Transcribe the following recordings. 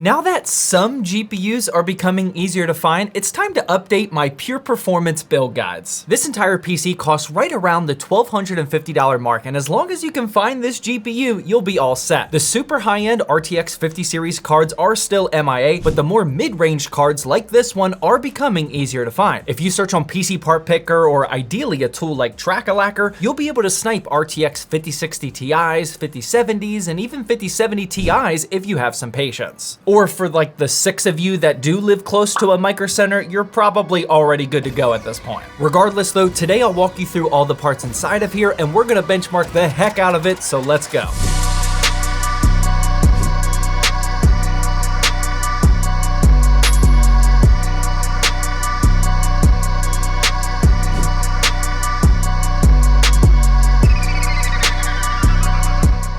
Now that some GPUs are becoming easier to find, it's time to update my pure performance build guides. This entire PC costs right around the $1,250 mark, and as long as you can find this GPU, you'll be all set. The super high-end RTX 50 series cards are still MIA, but the more mid-range cards like this one are becoming easier to find. If you search on PC Part Picker or ideally a tool like Track-a-Lacker, you'll be able to snipe RTX 5060 Ti's, 5070s, and even 5070 Ti's if you have some patience. Or for like the 6 of you that do live close to a Micro Center, you're probably already good to go at this point. Regardless though, today I'll walk you through all the parts inside of here and we're gonna benchmark the heck out of it, so let's go.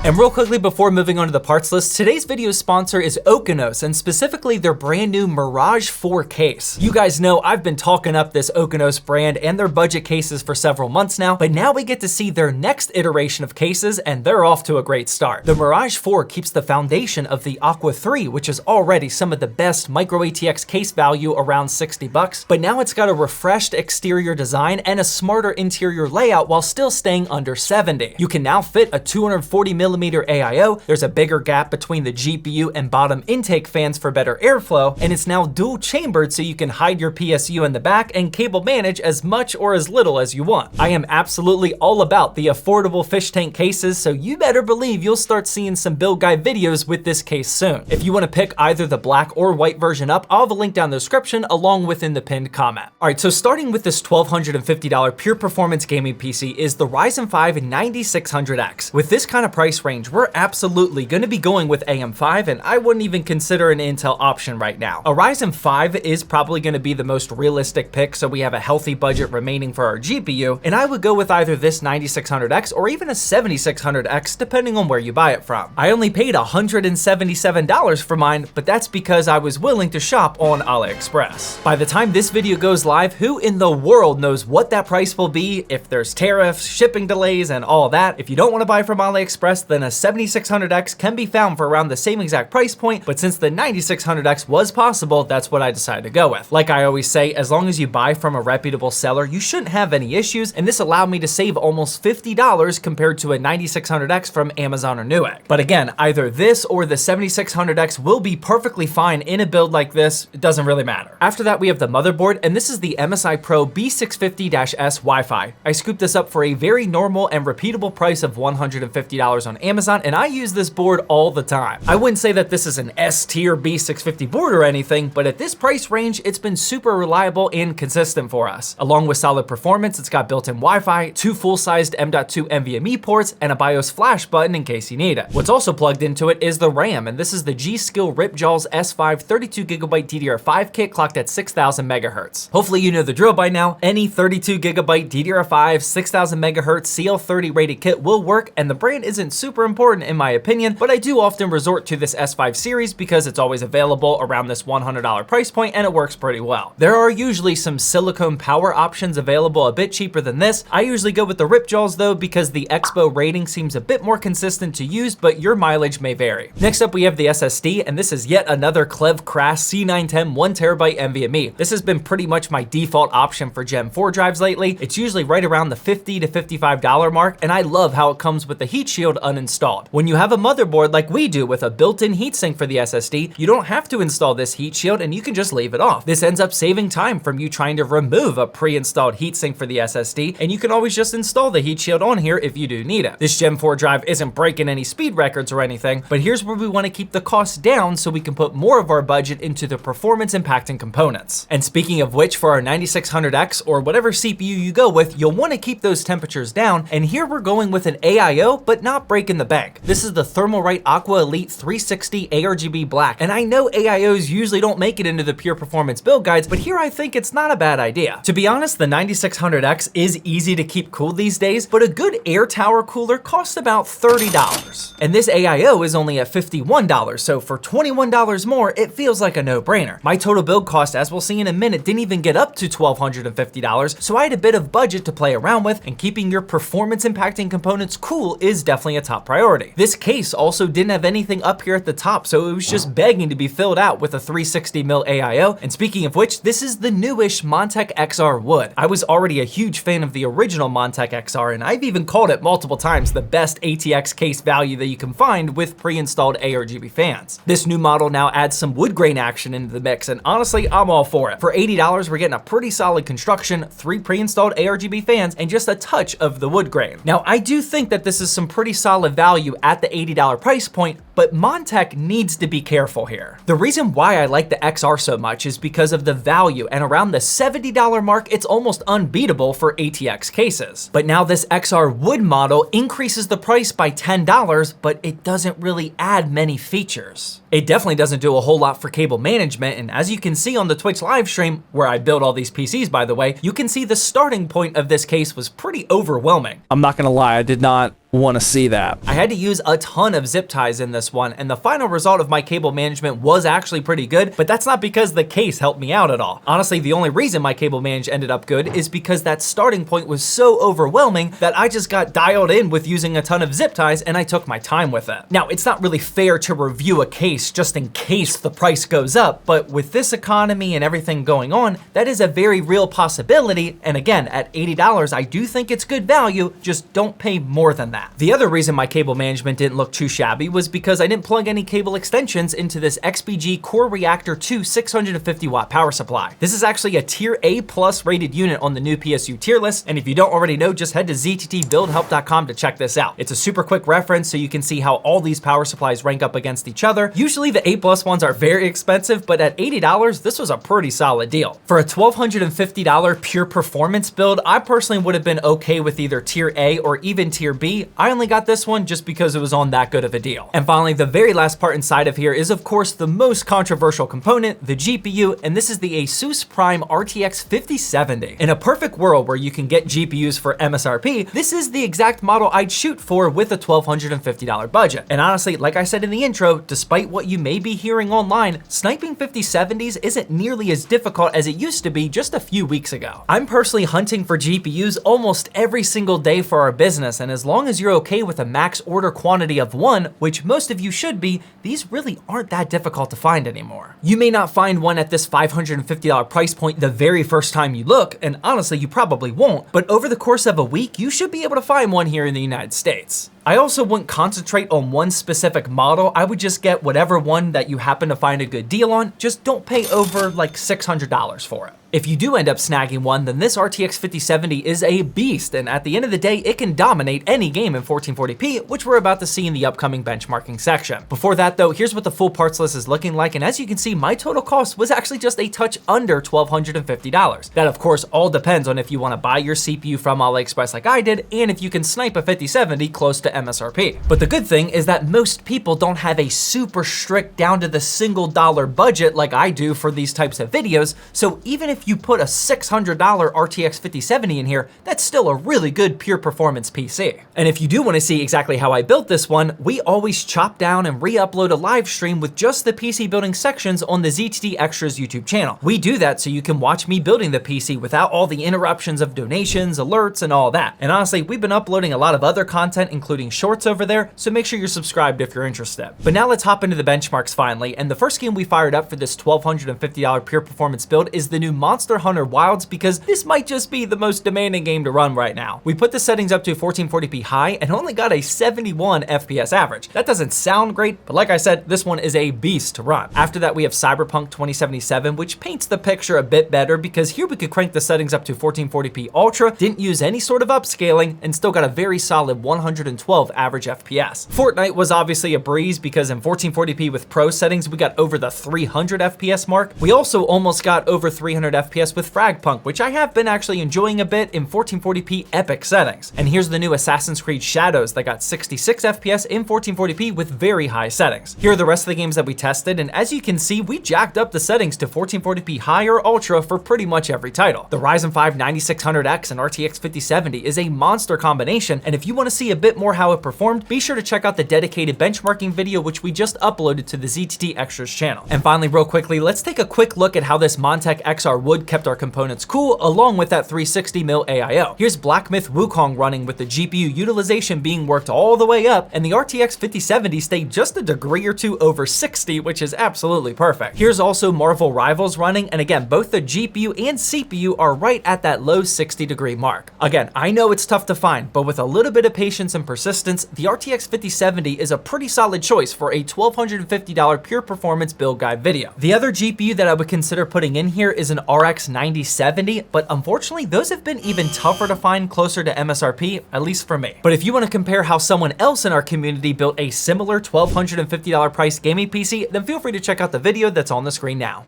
And real quickly before moving on to the parts list, today's video sponsor is Okanos, and specifically their brand new Mirage 4 case. You guys know I've been talking up this Okanos brand and their budget cases for several months now, but now we get to see their next iteration of cases and they're off to a great start. The Mirage 4 keeps the foundation of the Aqua 3, which is already some of the best micro ATX case value around 60 bucks, but now it's got a refreshed exterior design and a smarter interior layout while still staying under 70. You can now fit a 240mm AIO, there's a bigger gap between the GPU and bottom intake fans for better airflow, and it's now dual chambered so you can hide your PSU in the back and cable manage as much or as little as you want. I am absolutely all about the affordable fish tank cases, so you better believe you'll start seeing some build guide videos with this case soon. If you want to pick either the black or white version up, I'll have a link down in the description along with in the pinned comment. Alright, so starting with this $1,250 pure performance gaming PC is the Ryzen 5 9600X. With this kind of price range, we're absolutely going to be going with AM5, and I wouldn't even consider an Intel option right now. A Ryzen 5 is probably going to be the most realistic pick, so we have a healthy budget remaining for our GPU, and I would go with either this 9600X or even a 7600X depending on where you buy it from. I only paid $177 for mine, but that's because I was willing to shop on AliExpress. By the time this video goes live, who in the world knows what that price will be, if there's tariffs, shipping delays, and all that. If you don't want to buy from AliExpress, then a 7600X can be found for around the same exact price point, but since the 9600X was possible, that's what I decided to go with. Like I always say, as long as you buy from a reputable seller, you shouldn't have any issues, and this allowed me to save almost $50 compared to a 9600X from Amazon or Newegg. But again, either this or the 7600X will be perfectly fine in a build like this, it doesn't really matter. After that, we have the motherboard, and this is the MSI Pro B650-S Wi-Fi. I scooped this up for a very normal and repeatable price of $150 on Amazon, and I use this board all the time. I wouldn't say that this is an S-tier B650 board or anything, but at this price range, it's been super reliable and consistent for us. Along with solid performance, it's got built-in Wi-Fi, 2 full-sized M.2 NVMe ports, and a BIOS flash button in case you need it. What's also plugged into it is the RAM, and this is the G.Skill Ripjaws S5 32GB DDR5 kit clocked at 6000 MHz. Hopefully you know the drill by now. Any 32GB DDR5 6000 MHz CL30 rated kit will work, and the brand isn't super important in my opinion, but I do often resort to this S5 series because it's always available around this $100 price point and it works pretty well. There are usually some silicone power options available a bit cheaper than this. I usually go with the Ripjaws though because the Expo rating seems a bit more consistent to use, but your mileage may vary. Next up we have the SSD, and this is yet another Clev Crass C910 1TB NVMe. This has been pretty much my default option for Gen 4 drives lately. It's usually right around the $50 to $55 mark, and I love how it comes with the heat shield uninstalled. When you have a motherboard like we do with a built-in heatsink for the SSD, you don't have to install this heat shield and you can just leave it off. This ends up saving time from you trying to remove a pre-installed heatsink for the SSD, and you can always just install the heat shield on here if you do need it. This Gen 4 drive isn't breaking any speed records or anything, but here's where we want to keep the costs down so we can put more of our budget into the performance impacting components. And speaking of which, for our 9600X or whatever CPU you go with, you'll want to keep those temperatures down, and here we're going with an AIO, but not breaking the bank. This is the Thermalright Aqua Elite 360 ARGB Black, and I know AIOs usually don't make it into the pure performance build guides, but here I think it's not a bad idea. To be honest, the 9600X is easy to keep cool these days, but a good air tower cooler costs about $30. And this AIO is only at $51, so for $21 more, it feels like a no-brainer. My total build cost, as we'll see in a minute, didn't even get up to $1,250, so I had a bit of budget to play around with, and keeping your performance impacting components cool is definitely a top top priority. This case also didn't have anything up here at the top, so it was just begging to be filled out with a 360mm AIO. And speaking of which, this is the newish Montech XR wood. I was already a huge fan of the original Montech XR, and I've even called it multiple times the best ATX case value that you can find with pre-installed ARGB fans. This new model now adds some wood grain action into the mix, and honestly, I'm all for it. For $80, we're getting a pretty solid construction, 3 pre-installed ARGB fans, and just a touch of the wood grain. Now, I do think that this is some pretty solid value at the $80 price point, but Montech needs to be careful here. The reason why I like the XR so much is because of the value, and around the $70 mark, it's almost unbeatable for ATX cases. But now this XR wood model increases the price by $10, but it doesn't really add many features. It definitely doesn't do a whole lot for cable management, and as you can see on the Twitch live stream, where I build all these PCs by the way, you can see the starting point of this case was pretty overwhelming. I'm not gonna lie, I did not want to see that. I had to use a ton of zip ties in this one, and the final result of my cable management was actually pretty good, but that's not because the case helped me out at all. Honestly, the only reason my cable manage ended up good is because that starting point was so overwhelming that I just got dialed in with using a ton of zip ties, and I took my time with it. Now, it's not really fair to review a case just in case the price goes up, but with this economy and everything going on, that is a very real possibility, and again, at $80, I do think it's good value, just don't pay more than that. The other reason my cable management didn't look too shabby was because I didn't plug any cable extensions into this XPG Core Reactor 2 650 watt power supply. This is actually a tier A+ rated unit on the new PSU tier list, and if you don't already know, just head to zttbuildhelp.com to check this out. It's a super quick reference so you can see how all these power supplies rank up against each other. Usually the A+ ones are very expensive, but at $80, this was a pretty solid deal. For a $1,250 pure performance build, I personally would have been okay with either tier A or even tier B. I only got this one just because it was on that good of a deal. And finally, the very last part inside of here is of course the most controversial component, the GPU, and this is the Asus Prime RTX 5070. In a perfect world where you can get GPUs for MSRP, this is the exact model I'd shoot for with a $1,250 budget. And honestly, like I said in the intro, despite what you may be hearing online, sniping 5070s isn't nearly as difficult as it used to be just a few weeks ago. I'm personally hunting for GPUs almost every single day for our business, and as long as you're okay with a max order quantity of 1, which most of you should be, these really aren't that difficult to find anymore. You may not find one at this $550 price point the very first time you look, and honestly, you probably won't, but over the course of a week, you should be able to find one here in the United States. I also wouldn't concentrate on one specific model. I would just get whatever one that you happen to find a good deal on. Just don't pay over like $600 for it. If you do end up snagging one, then this RTX 5070 is a beast, and at the end of the day, it can dominate any game in 1440p, which we're about to see in the upcoming benchmarking section. Before that though, here's what the full parts list is looking like, and as you can see, my total cost was actually just a touch under $1,250. That of course all depends on if you want to buy your CPU from AliExpress like I did, and if you can snipe a 5070 close to MSRP. But the good thing is that most people don't have a super strict down to the single dollar budget like I do for these types of videos, so even if you put a $600 RTX 5070 in here, that's still a really good pure performance PC. And if you do want to see exactly how I built this one, we always chop down and re-upload a live stream with just the PC building sections on the ZTT Extras YouTube channel. We do that so you can watch me building the PC without all the interruptions of donations, alerts, and all that. And honestly, we've been uploading a lot of other content, including shorts over there, so make sure you're subscribed if you're interested. But now let's hop into the benchmarks finally, and the first game we fired up for this $1,250 pure performance build is the new Monster Hunter Wilds, because this might just be the most demanding game to run right now. We put the settings up to 1440p high and only got a 71 FPS average. That doesn't sound great, but like I said, this one is a beast to run. After that, we have Cyberpunk 2077, which paints the picture a bit better because here we could crank the settings up to 1440p Ultra, didn't use any sort of upscaling, and still got a very solid 112 average FPS. Fortnite was obviously a breeze because in 1440p with Pro settings, we got over the 300 FPS mark. We also almost got over 300 FPS with Fragpunk, which I have been actually enjoying a bit in 1440p epic settings. And here's the new Assassin's Creed Shadows that got 66 FPS in 1440p with very high settings. Here are the rest of the games that we tested, and as you can see, we jacked up the settings to 1440p high or ultra for pretty much every title. The Ryzen 5 9600X and RTX 5070 is a monster combination, and if you want to see a bit more how how it performed, be sure to check out the dedicated benchmarking video which we just uploaded to the ZTT Extras channel. And finally, real quickly, let's take a quick look at how this Montech XR wood kept our components cool along with that 360mm AIO. Here's Black Myth Wukong running with the GPU utilization being worked all the way up, and the RTX 5070 stayed just a degree or two over 60, which is absolutely perfect. Here's also Marvel Rivals running, and again, both the GPU and CPU are right at that low 60-degree mark. Again, I know it's tough to find, but with a little bit of patience and persistence, the RTX 5070 is a pretty solid choice for a $1,250 pure performance build guide video. The other GPU that I would consider putting in here is an RX 9070, but unfortunately, those have been even tougher to find closer to MSRP, at least for me. But if you want to compare how someone else in our community built a similar $1,250 price gaming PC, then feel free to check out the video that's on the screen now.